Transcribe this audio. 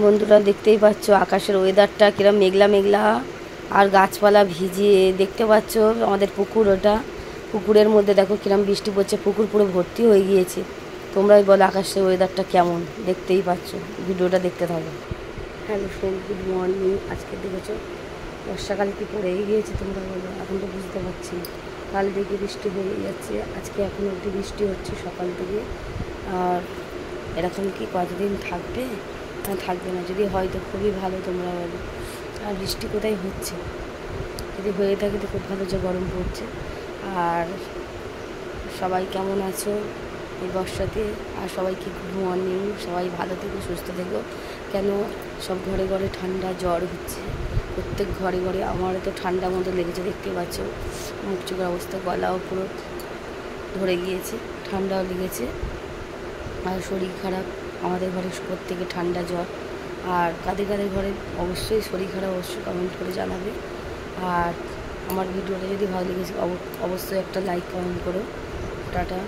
বন্ধুরা দেখতেই পাচ্ছ আকাশের ওয়েদারটা কিরম মেঘলা মেঘলা আর গাছপালা ভিজিয়ে দেখতে পাচ্ছ আমাদের পুকুর, ওটা পুকুরের মধ্যে দেখো কিরম বৃষ্টি পড়ছে, পুকুর পুরো ভর্তি হয়ে গিয়েছে। তোমরাই বলো আকাশের ওয়েদারটা কেমন, দেখতেই পাচ্ছ, ভিডিওটা দেখতে থাকো। Hello friend, good morning. আজকে দেখেছো বর্ষাকাল কি পড়েই গিয়েছে, তোমরা বলো, এখন তো বুঝতে পারছি। কাল থেকে বৃষ্টি হয়ে যাচ্ছে, আজকে এখন অবধি বৃষ্টি হচ্ছে সকাল থেকে। আর এরকম কি কতদিন থাকবে? থাকবে না, যদি হয় তো খুবই ভালো, তোমরা বলো। আর বৃষ্টি কোথায় হচ্ছে, যদি হয়ে থাকে তো খুব ভালো, যে গরম পড়ছে। আর সবাই কেমন আছো এই বর্ষাতে? আর সবাইকে গুড মর্নিং, সবাই ভালো থেকো, সুস্থ থেকো। কেন সব ঘরে ঘরে ঠান্ডা জ্বর হচ্ছে, প্রত্যেক ঘরে ঘরে। আমারও তো ঠান্ডা মতো লেগেছে, দেখতে পাচ্ছ মুখ চোখের অবস্থা, গলাও পুরো ধরে গিয়েছে, ঠান্ডাও লেগেছে আর শরীর খারাপ। আমাদের ঘরে প্রত্যেকে ঠান্ডা জ্বর। আর কাদের কাদের ঘরে অবশ্যই শরীর খারাপ, অবশ্যই কমেন্ট করে জানাবে। আর আমার ভিডিওটা যদি ভালো লেগেছে অবশ্যই একটা লাইক কমেন্ট করো। টাটা।